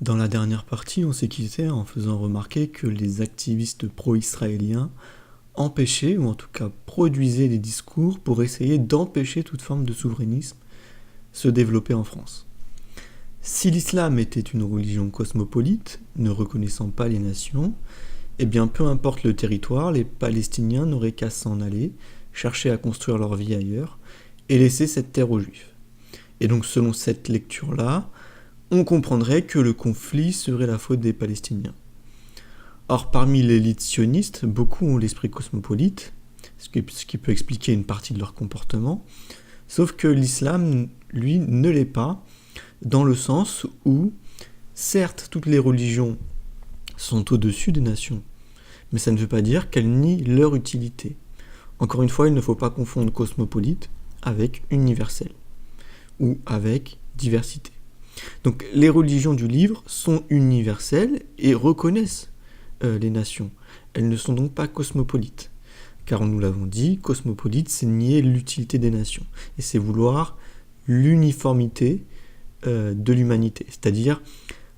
Dans la dernière partie, on s'est quitté en faisant remarquer que les activistes pro-israéliens empêchaient, ou en tout cas produisaient des discours pour essayer d'empêcher toute forme de souverainisme se développer en France. Si l'islam était une religion cosmopolite, ne reconnaissant pas les nations, eh bien peu importe le territoire, les Palestiniens n'auraient qu'à s'en aller, chercher à construire leur vie ailleurs, et laisser cette terre aux Juifs. Et donc selon cette lecture-là, on comprendrait que le conflit serait la faute des Palestiniens. Or, parmi l'élite sioniste, beaucoup ont l'esprit cosmopolite, ce qui peut expliquer une partie de leur comportement, sauf que l'islam, lui, ne l'est pas, dans le sens où, certes, toutes les religions sont au-dessus des nations, mais ça ne veut pas dire qu'elles nient leur utilité. Encore une fois, il ne faut pas confondre cosmopolite avec universel, ou avec diversité. Donc les religions du livre sont universelles et reconnaissent les nations. Elles ne sont donc pas cosmopolites. Car nous l'avons dit, cosmopolite, c'est nier l'utilité des nations. Et c'est vouloir l'uniformité de l'humanité. C'est-à-dire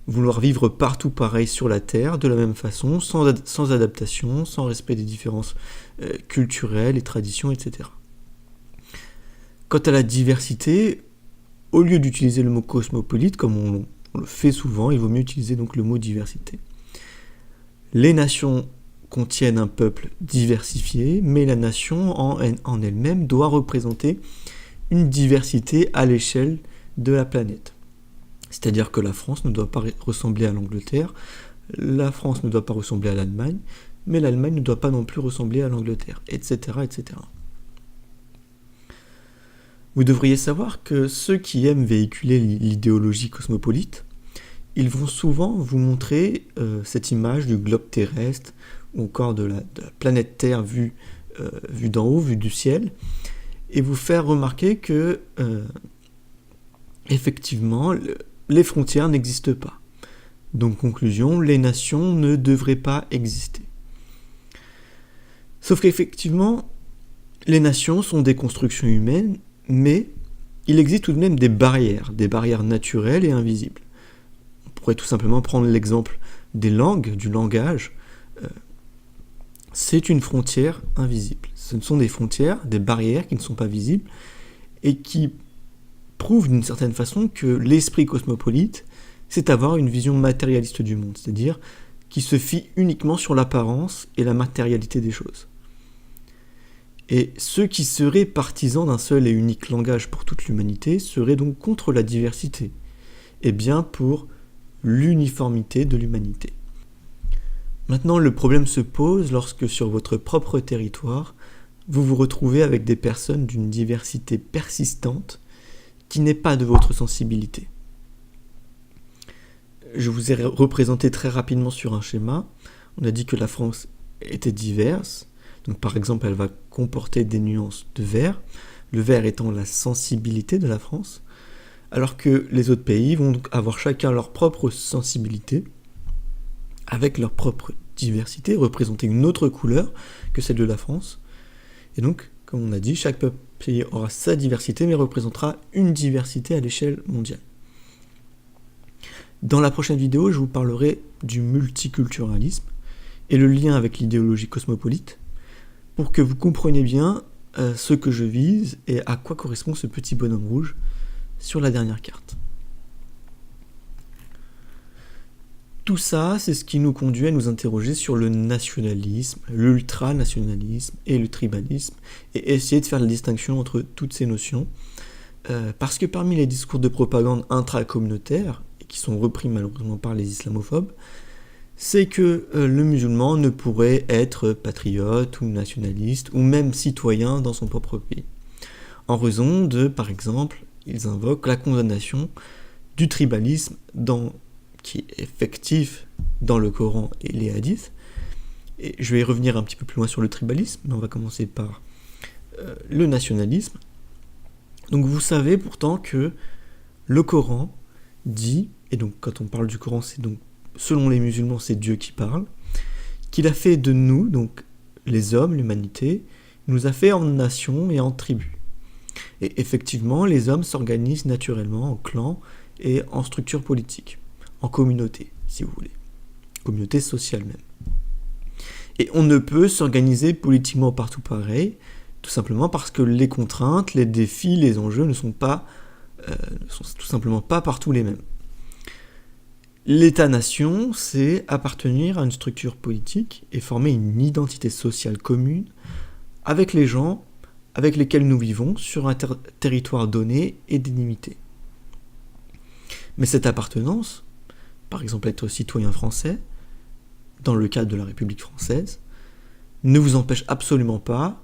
vouloir vivre partout pareil sur la Terre, de la même façon, sans adaptation, sans respect des différences culturelles et traditions, etc. Quant à la diversité, au lieu d'utiliser le mot cosmopolite, comme on le fait souvent, il vaut mieux utiliser donc le mot diversité. Les nations contiennent un peuple diversifié, mais la nation en elle-même doit représenter une diversité à l'échelle de la planète. C'est-à-dire que la France ne doit pas ressembler à l'Angleterre, la France ne doit pas ressembler à l'Allemagne, mais l'Allemagne ne doit pas non plus ressembler à l'Angleterre, etc., etc. Vous devriez savoir que ceux qui aiment véhiculer l'idéologie cosmopolite, ils vont souvent vous montrer cette image du globe terrestre ou encore de la planète Terre vue d'en haut, vue du ciel, et vous faire remarquer que effectivement les frontières n'existent pas. Donc conclusion, les nations ne devraient pas exister. Sauf qu'effectivement, les nations sont des constructions humaines, mais il existe tout de même des barrières naturelles et invisibles. On pourrait tout simplement prendre l'exemple des langues, du langage. C'est une frontière invisible. Ce sont des frontières, des barrières qui ne sont pas visibles et qui prouvent d'une certaine façon que l'esprit cosmopolite, c'est avoir une vision matérialiste du monde, c'est-à-dire qui se fie uniquement sur l'apparence et la matérialité des choses. Et ceux qui seraient partisans d'un seul et unique langage pour toute l'humanité seraient donc contre la diversité, et bien pour l'uniformité de l'humanité. Maintenant, le problème se pose lorsque sur votre propre territoire, vous vous retrouvez avec des personnes d'une diversité persistante qui n'est pas de votre sensibilité. Je vous ai représenté très rapidement sur un schéma. On a dit que la France était diverse. Donc par exemple, elle va comporter des nuances de vert, le vert étant la sensibilité de la France, alors que les autres pays vont donc avoir chacun leur propre sensibilité, avec leur propre diversité, représenter une autre couleur que celle de la France. Et donc, comme on a dit, chaque pays aura sa diversité, mais représentera une diversité à l'échelle mondiale. Dans la prochaine vidéo, je vous parlerai du multiculturalisme et le lien avec l'idéologie cosmopolite, pour que vous compreniez bien ce que je vise et à quoi correspond ce petit bonhomme rouge sur la dernière carte. Tout ça, c'est ce qui nous conduit à nous interroger sur le nationalisme, l'ultranationalisme et le tribalisme, et essayer de faire la distinction entre toutes ces notions, parce que parmi les discours de propagande intracommunautaires, et qui sont repris malheureusement par les islamophobes, c'est que le musulman ne pourrait être patriote ou nationaliste ou même citoyen dans son propre pays. En raison de, par exemple, ils invoquent la condamnation du tribalisme qui est effectif dans le Coran et les hadiths. Et je vais y revenir un petit peu plus loin sur le tribalisme, mais on va commencer par le nationalisme. Donc vous savez pourtant que le Coran dit, et donc quand on parle du Coran, c'est donc selon les musulmans, c'est Dieu qui parle, qu'il a fait de nous, donc les hommes, l'humanité, il nous a fait en nations et en tribus. Et effectivement, les hommes s'organisent naturellement en clans et en structures politiques. en communauté, si vous voulez. Communauté sociale même. Et on ne peut s'organiser politiquement partout pareil, tout simplement parce que les contraintes, les défis, les enjeux ne sont tout simplement pas partout les mêmes. L'État-nation, c'est appartenir à une structure politique et former une identité sociale commune avec les gens avec lesquels nous vivons sur un territoire donné et délimité. Mais cette appartenance, par exemple être citoyen français, dans le cadre de la République française, ne vous empêche absolument pas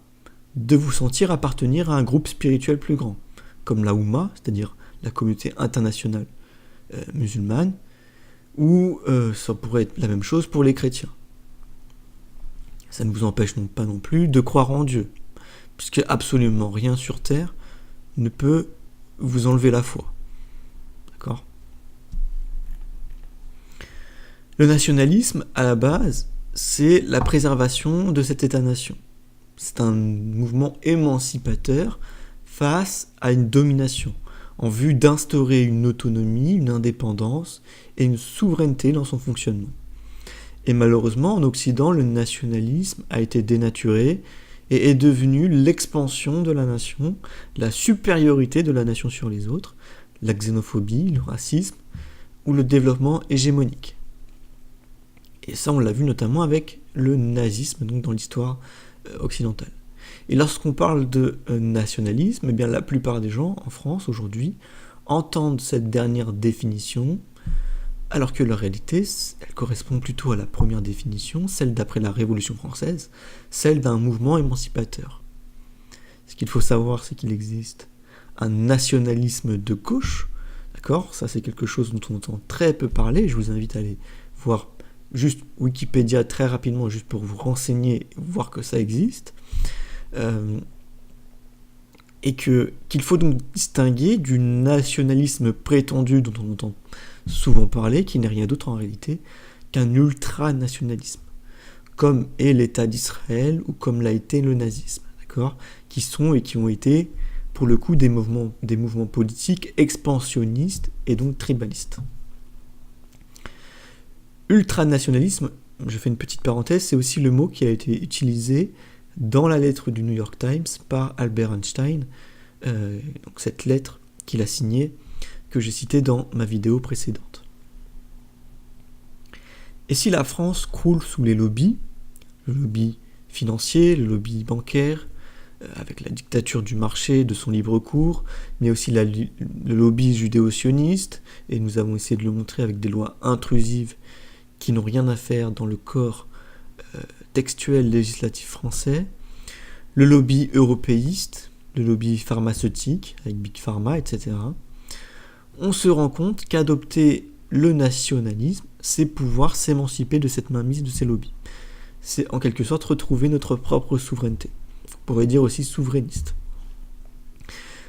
de vous sentir appartenir à un groupe spirituel plus grand, comme la Oumma, c'est-à-dire la communauté internationale musulmane, ou ça pourrait être la même chose pour les chrétiens. Ça ne vous empêche pas non plus de croire en Dieu, puisque absolument rien sur Terre ne peut vous enlever la foi. D'accord ? Le nationalisme, à la base, c'est la préservation de cet État-nation. C'est un mouvement émancipateur face à une domination, en vue d'instaurer une autonomie, une indépendance et une souveraineté dans son fonctionnement. Et malheureusement, en Occident, le nationalisme a été dénaturé et est devenu l'expansion de la nation, la supériorité de la nation sur les autres, la xénophobie, le racisme ou le développement hégémonique. Et ça, on l'a vu notamment avec le nazisme, donc dans l'histoire occidentale. Et lorsqu'on parle de nationalisme, eh bien, la plupart des gens en France aujourd'hui entendent cette dernière définition, alors que la réalité, elle correspond plutôt à la première définition, celle d'après la Révolution française, celle d'un mouvement émancipateur. Ce qu'il faut savoir, c'est qu'il existe un nationalisme de gauche, d'accord ? Ça, c'est quelque chose dont on entend très peu parler. Je vous invite à aller voir juste Wikipédia très rapidement, juste pour vous renseigner, voir que ça existe. Et qu'il faut donc distinguer du nationalisme prétendu dont on entend souvent parler, qui n'est rien d'autre en réalité qu'un ultranationalisme, comme est l'État d'Israël ou comme l'a été le nazisme, d'accord ? Qui sont et qui ont été, pour le coup, des mouvements politiques expansionnistes et donc tribalistes. Ultranationalisme, je fais une petite parenthèse, c'est aussi le mot qui a été utilisé dans la lettre du New York Times par Albert Einstein, donc cette lettre qu'il a signée, que j'ai citée dans ma vidéo précédente. Et si la France croule sous les lobbies, le lobby financier, le lobby bancaire, avec la dictature du marché, de son libre cours, mais aussi le lobby judéo-sioniste, et nous avons essayé de le montrer avec des lois intrusives qui n'ont rien à faire dans le corps textuel législatif français, le lobby européiste, le lobby pharmaceutique, avec Big Pharma, etc., on se rend compte qu'adopter le nationalisme, c'est pouvoir s'émanciper de cette mainmise de ces lobbies. C'est en quelque sorte retrouver notre propre souveraineté. On pourrait dire aussi souverainiste.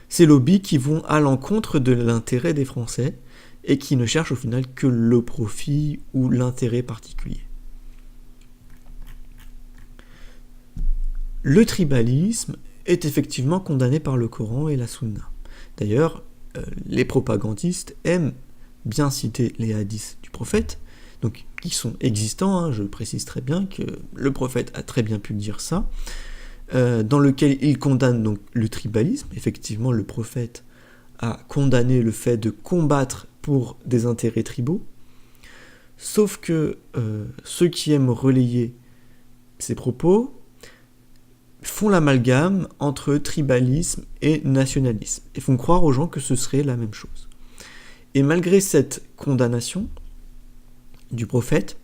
Ces lobbies qui vont à l'encontre de l'intérêt des Français et qui ne cherchent au final que le profit ou l'intérêt particulier. Le tribalisme est effectivement condamné par le Coran et la Sunna. D'ailleurs, les propagandistes aiment bien citer les hadiths du prophète, donc qui sont existants, je précise très bien que le prophète a très bien pu dire ça, dans lequel il condamne donc le tribalisme. Effectivement, le prophète a condamné le fait de combattre pour des intérêts tribaux, sauf que ceux qui aiment relayer ces propos font l'amalgame entre tribalisme et nationalisme, et font croire aux gens que ce serait la même chose. Et malgré cette condamnation du prophète,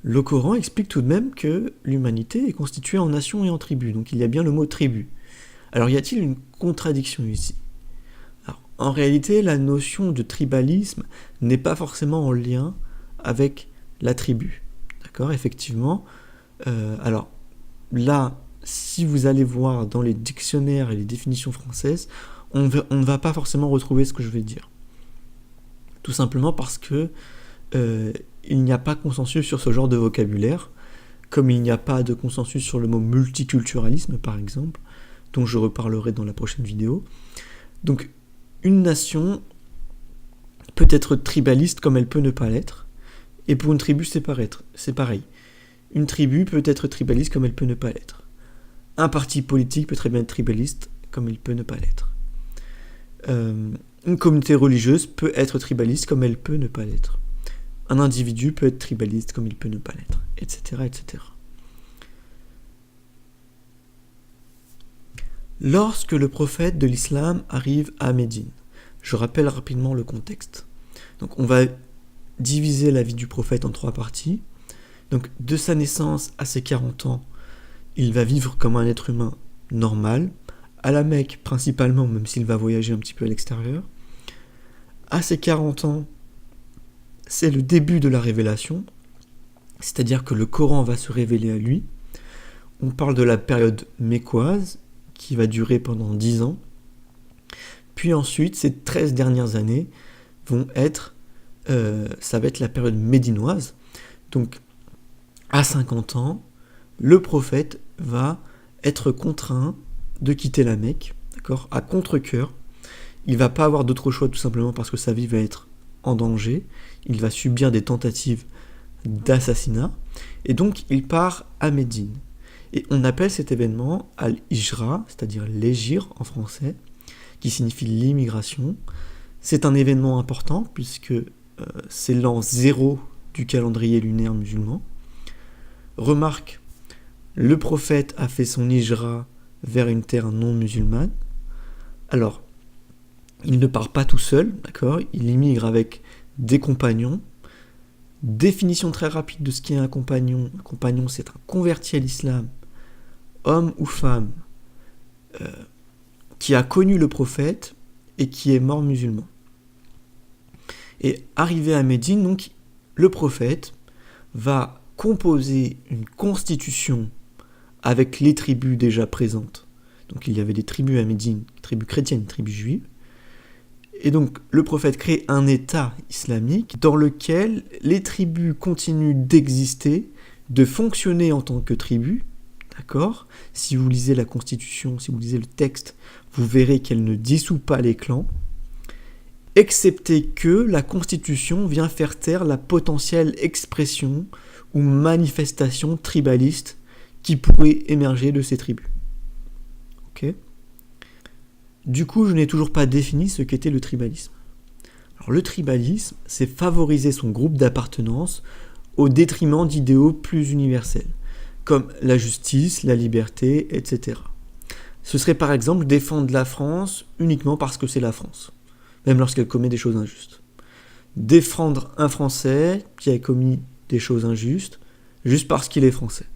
le Coran explique tout de même que l'humanité est constituée en nations et en tribus, donc il y a bien le mot tribu. Alors y a-t-il une contradiction ici ? Alors, en réalité, la notion de tribalisme n'est pas forcément en lien avec la tribu. D'accord ? Effectivement. Alors là, si vous allez voir dans les dictionnaires et les définitions françaises, on ne va pas forcément retrouver ce que je vais dire. Tout simplement parce que il n'y a pas consensus sur ce genre de vocabulaire, comme il n'y a pas de consensus sur le mot multiculturalisme, par exemple, dont je reparlerai dans la prochaine vidéo. Donc, une nation peut être tribaliste comme elle peut ne pas l'être, Et pour une tribu, c'est pareil. Une tribu peut être tribaliste comme elle peut ne pas l'être. Un parti politique peut très bien être tribaliste comme il peut ne pas l'être. Une communauté religieuse peut être tribaliste comme elle peut ne pas l'être. Un individu peut être tribaliste comme il peut ne pas l'être, etc., etc. Lorsque le prophète de l'islam arrive à Médine, je rappelle rapidement le contexte. Donc on va diviser la vie du prophète en 3 parties. Donc de sa naissance à ses 40 ans, il va vivre comme un être humain normal, à la Mecque principalement, même s'il va voyager un petit peu à l'extérieur. À ses 40 ans, c'est le début de la révélation, c'est-à-dire que le Coran va se révéler à lui. On parle de la période mécoise, qui va durer pendant 10 ans. Puis ensuite, ces 13 dernières années vont être, ça va être la période médinoise. Donc, à 50 ans, le prophète va être contraint de quitter la Mecque, d'accord, à contre-cœur. Il va pas avoir d'autre choix tout simplement parce que sa vie va être en danger. Il va subir des tentatives d'assassinat. Et donc, il part à Médine. Et on appelle cet événement Al-Hijra, c'est-à-dire l'hégire en français, qui signifie l'immigration. C'est un événement important puisque c'est l'an 0 du calendrier lunaire musulman. Remarque, le prophète a fait son hijra vers une terre non musulmane. Alors, il ne part pas tout seul, d'accord ? Il immigre avec des compagnons. Définition très rapide de ce qu'est un compagnon. Un compagnon, c'est un converti à l'islam, homme ou femme, qui a connu le prophète et qui est mort musulman. Et arrivé à Médine, donc, le prophète va composer une constitution avec les tribus déjà présentes. Donc il y avait des tribus à Médine, tribus chrétiennes, tribus juives. Et donc le prophète crée un État islamique dans lequel les tribus continuent d'exister, de fonctionner en tant que tribus. D'accord ? Si vous lisez la Constitution, si vous lisez le texte, vous verrez qu'elle ne dissout pas les clans, excepté que la Constitution vient faire taire la potentielle expression ou manifestation tribaliste qui pourrait émerger de ces tribus. Ok ? Du coup, je n'ai toujours pas défini ce qu'était le tribalisme. Alors, le tribalisme, c'est favoriser son groupe d'appartenance au détriment d'idéaux plus universels, comme la justice, la liberté, etc. Ce serait par exemple défendre la France uniquement parce que c'est la France, même lorsqu'elle commet des choses injustes. Défendre un Français qui a commis des choses injustes, juste parce qu'il est français.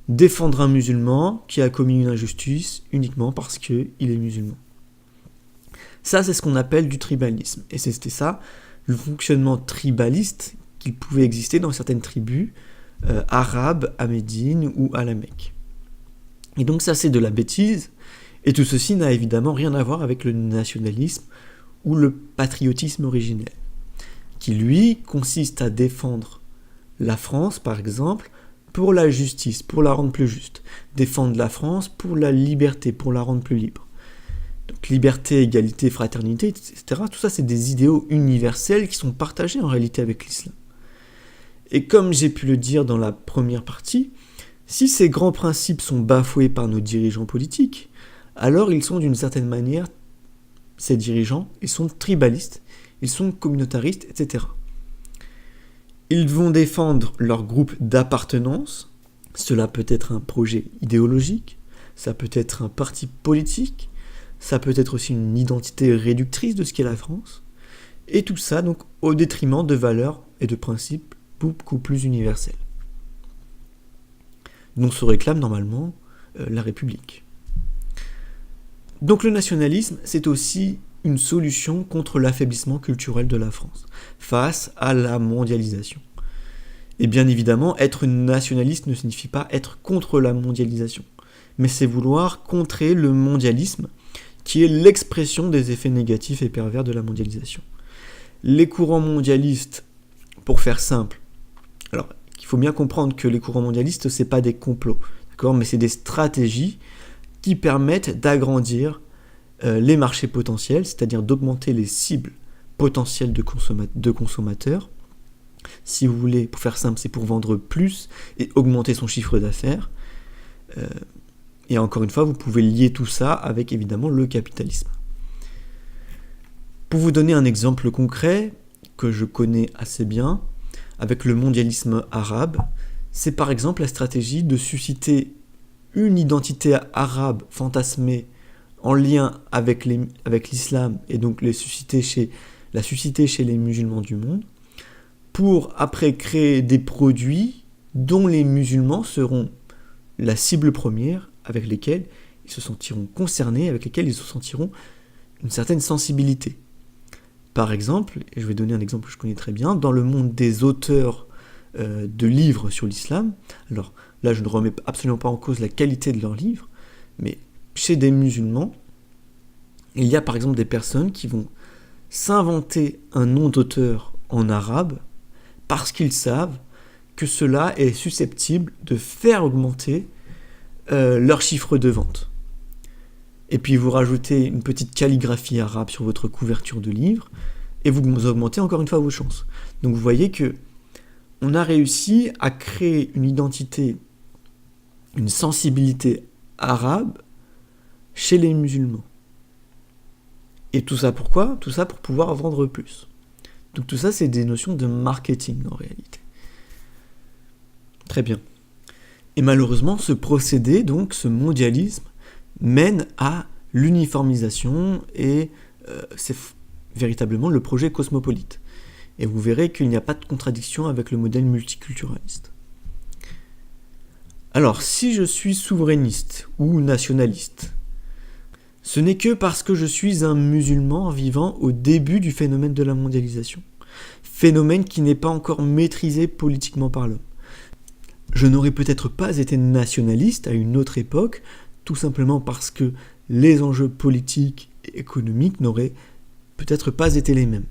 Défendre un musulman qui a commis une injustice uniquement parce qu'il est musulman. Ça, c'est ce qu'on appelle du tribalisme. Et c'était ça, le fonctionnement tribaliste qui pouvait exister dans certaines tribus arabes à Médine ou à la Mecque. Et donc ça, c'est de la bêtise. Et tout ceci n'a évidemment rien à voir avec le nationalisme ou le patriotisme originel, qui lui consiste à défendre la France, par exemple, pour la justice, pour la rendre plus juste. Défendre la France pour la liberté, pour la rendre plus libre. Donc liberté, égalité, fraternité, etc. Tout ça, c'est des idéaux universels qui sont partagés en réalité avec l'islam. Et comme j'ai pu le dire dans la première partie, si ces grands principes sont bafoués par nos dirigeants politiques, alors ils sont d'une certaine manière, ces dirigeants, ils sont tribalistes, ils sont communautaristes, etc. Ils vont défendre leur groupe d'appartenance. Cela peut être un projet idéologique, ça peut être un parti politique, ça peut être aussi une identité réductrice de ce qu'est la France. Et tout ça, donc, au détriment de valeurs et de principes beaucoup plus universels, dont se réclame normalement la République. Donc le nationalisme, c'est aussi une solution contre l'affaiblissement culturel de la France, face à la mondialisation. Et bien évidemment, être nationaliste ne signifie pas être contre la mondialisation, mais c'est vouloir contrer le mondialisme, qui est l'expression des effets négatifs et pervers de la mondialisation. Les courants mondialistes, pour faire simple, alors il faut bien comprendre que les courants mondialistes, c'est pas des complots, d'accord, mais c'est des stratégies qui permettent d'agrandir les marchés potentiels, c'est-à-dire d'augmenter les cibles potentielles de consommateurs, Si vous voulez, pour faire simple, c'est pour vendre plus et augmenter son chiffre d'affaires. Et encore une fois, vous pouvez lier tout ça avec évidemment le capitalisme. Pour vous donner un exemple concret que je connais assez bien, avec le mondialisme arabe, c'est par exemple la stratégie de susciter une identité arabe fantasmée en lien avec l'islam et donc la susciter chez les musulmans du monde, pour après créer des produits dont les musulmans seront la cible première, avec lesquels ils se sentiront concernés, avec lesquels ils se sentiront une certaine sensibilité. Par exemple, et je vais donner un exemple que je connais très bien, dans le monde des auteurs de livres sur l'islam, alors là je ne remets absolument pas en cause la qualité de leurs livres, mais chez des musulmans, il y a par exemple des personnes qui vont s'inventer un nom d'auteur en arabe parce qu'ils savent que cela est susceptible de faire augmenter leur chiffre de vente. Et puis vous rajoutez une petite calligraphie arabe sur votre couverture de livre, et vous augmentez encore une fois vos chances. Donc vous voyez que on a réussi à créer une identité, une sensibilité arabe chez les musulmans. Et tout ça pourquoi ? Tout ça pour pouvoir vendre plus. Donc tout ça, c'est des notions de marketing en réalité. Très bien. Et malheureusement, ce procédé, donc ce mondialisme, mène à l'uniformisation et c'est véritablement le projet cosmopolite. Et vous verrez qu'il n'y a pas de contradiction avec le modèle multiculturaliste. Alors, si je suis souverainiste ou nationaliste, ce n'est que parce que je suis un musulman vivant au début du phénomène de la mondialisation. Phénomène qui n'est pas encore maîtrisé politiquement par l'homme. Je n'aurais peut-être pas été nationaliste à une autre époque, tout simplement parce que les enjeux politiques et économiques n'auraient peut-être pas été les mêmes.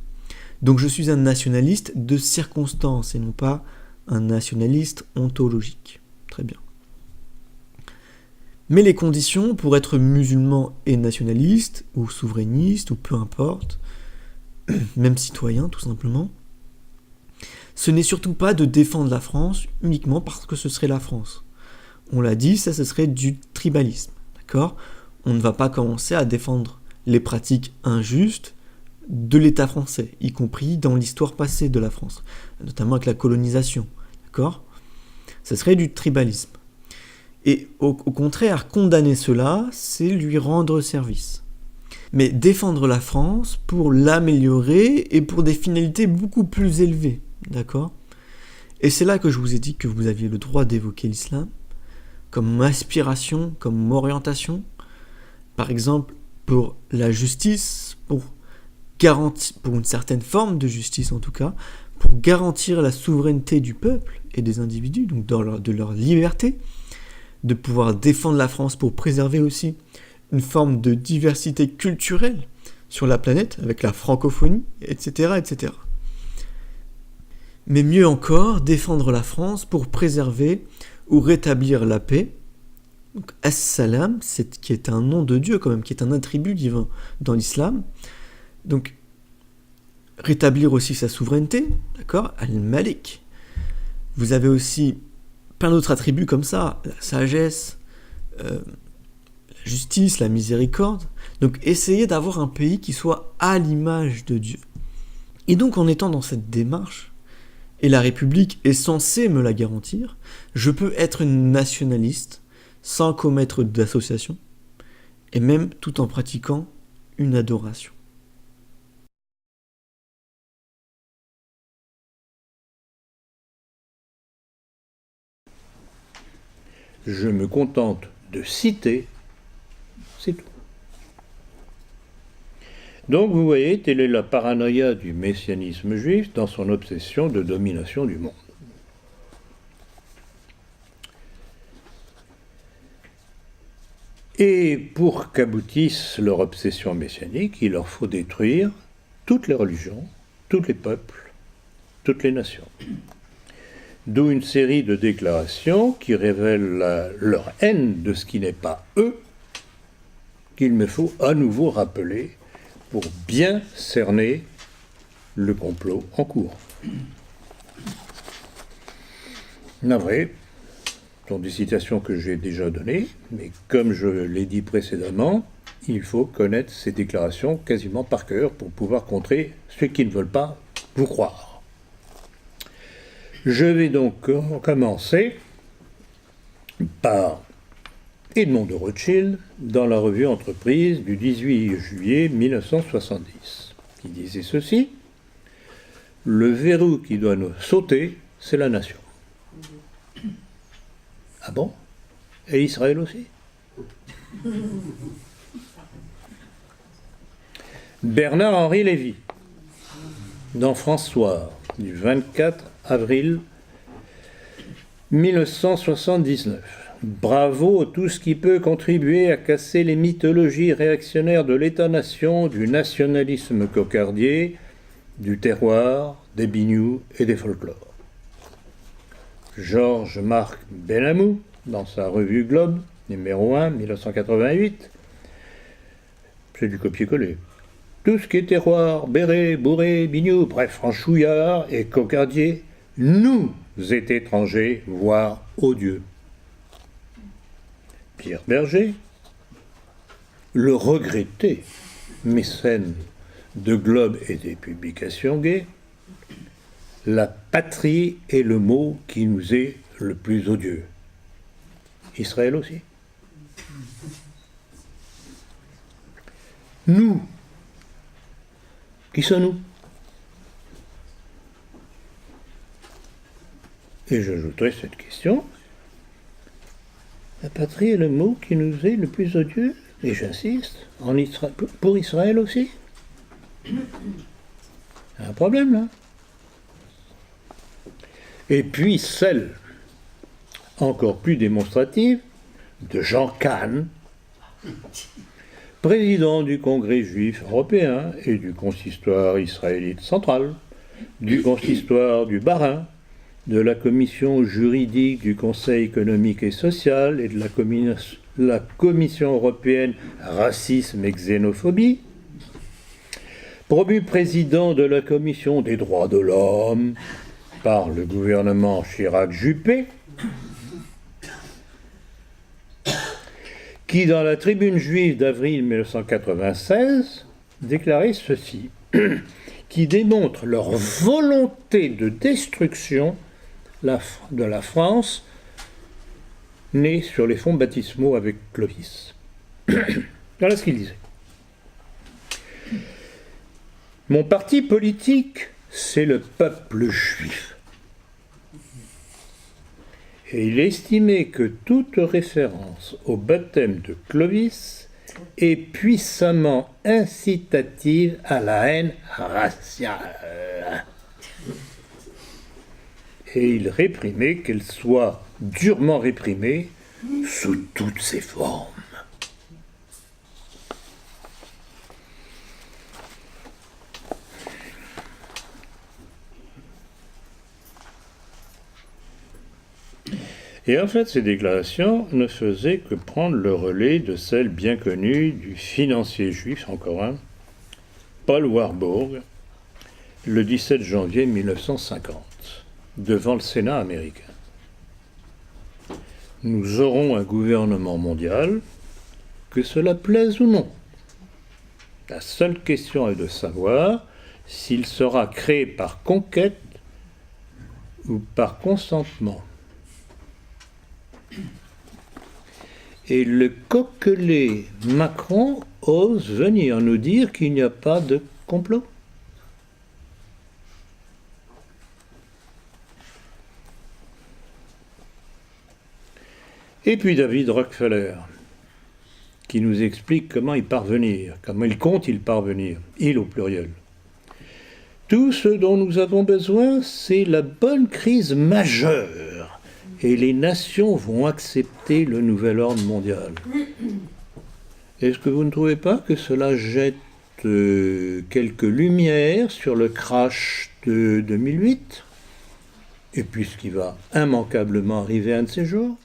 Donc je suis un nationaliste de circonstance et non pas un nationaliste ontologique. Très bien. Mais les conditions pour être musulman et nationaliste, ou souverainiste, ou peu importe, même citoyen tout simplement, ce n'est surtout pas de défendre la France uniquement parce que ce serait la France. On l'a dit, ça ce serait du tribalisme, d'accord ? On ne va pas commencer à défendre les pratiques injustes de l'État français, y compris dans l'histoire passée de la France, notamment avec la colonisation, d'accord ? Ça serait du tribalisme. Et au contraire, condamner cela, c'est lui rendre service. Mais défendre la France pour l'améliorer et pour des finalités beaucoup plus élevées, d'accord ? Et c'est là que je vous ai dit que vous aviez le droit d'évoquer l'islam comme aspiration, comme orientation, par exemple pour la justice, pour une certaine forme de justice en tout cas, pour garantir la souveraineté du peuple et des individus, donc de leur liberté, de pouvoir défendre la France pour préserver aussi une forme de diversité culturelle sur la planète, avec la francophonie, etc., etc. Mais mieux encore, défendre la France pour préserver ou rétablir la paix. Donc, As-Salam, qui est un nom de Dieu quand même, qui est un attribut divin dans l'islam. Donc, rétablir aussi sa souveraineté, d'accord ? Al-Malik. Vous avez aussi plein d'autres attributs comme ça, la sagesse, la justice, la miséricorde. Donc essayez d'avoir un pays qui soit à l'image de Dieu. Et donc en étant dans cette démarche, et la République est censée me la garantir, je peux être une nationaliste sans commettre d'association, et même tout en pratiquant une adoration. Je me contente de citer, c'est tout. Donc vous voyez, telle est la paranoïa du messianisme juif dans son obsession de domination du monde. Et pour qu'aboutisse leur obsession messianique, il leur faut détruire toutes les religions, tous les peuples, toutes les nations. D'où une série de déclarations qui révèlent leur haine de ce qui n'est pas eux, qu'il me faut à nouveau rappeler pour bien cerner le complot en cours. navré, sont des citations que j'ai déjà données, mais comme je l'ai dit précédemment, il faut connaître ces déclarations quasiment par cœur pour pouvoir contrer ceux qui ne veulent pas vous croire. Je vais donc commencer par Edmond de Rothschild dans la revue Entreprise du 18 juillet 1970, qui disait ceci: « Le verrou qui doit nous sauter, c'est la nation. » Ah bon? Et Israël aussi? Bernard-Henri Lévy, dans François, du 24 avril 1979. Bravo tout ce qui peut contribuer à casser les mythologies réactionnaires de l'État-nation, du nationalisme cocardier, du terroir, des bignoux et des folklores. Georges-Marc Benamou, dans sa revue Globe, numéro 1, 1988, c'est du copier-coller. Tout ce qui est terroir, béret, bourré, bignou, bref, franchouillard et cocardier, nous est étrangers, voire odieux. Pierre Berger, le regretté mécène de Globe et des publications gays, la patrie est le mot qui nous est le plus odieux. Israël aussi. Nous, qui sommes-nous? Et j'ajouterai cette question: la patrie est le mot qui nous est le plus odieux, et j'insiste, pour Israël aussi. Il y a un problème là. Et puis celle, encore plus démonstrative, de Jean Kahn, président du Congrès juif européen et du consistoire israélite central, du consistoire du Bas-Rhin, de la commission juridique du Conseil économique et social et de la Commission européenne racisme et xénophobie, promu président de la Commission des droits de l'homme par le gouvernement Chirac-Juppé, qui, dans la Tribune juive d'avril 1996, déclarait ceci, qui démontre leur volonté de destruction de la France, née sur les fonds baptismaux avec Clovis. Voilà ce qu'il disait. Mon parti politique, c'est le peuple juif. Et il estimait que toute référence au baptême de Clovis est puissamment incitative à la haine raciale. Et il réprimait qu'elle soit durement réprimée sous toutes ses formes. Et en fait, ces déclarations ne faisaient que prendre le relais de celles bien connues du financier juif, encore un, Paul Warburg, le 17 janvier 1950, devant le Sénat américain. Nous aurons un gouvernement mondial, que cela plaise ou non. La seule question est de savoir s'il sera créé par conquête ou par consentement. Et le coquelet Macron ose venir nous dire qu'il n'y a pas de complot. Et puis David Rockefeller, qui nous explique comment y parvenir, comment il compte y parvenir, il au pluriel. Tout ce dont nous avons besoin, c'est la bonne crise majeure. Et les nations vont accepter le nouvel ordre mondial. Est-ce que vous ne trouvez pas que cela jette quelques lumières sur le crash de 2008 et puis ce qui va immanquablement arriver un de ces jours?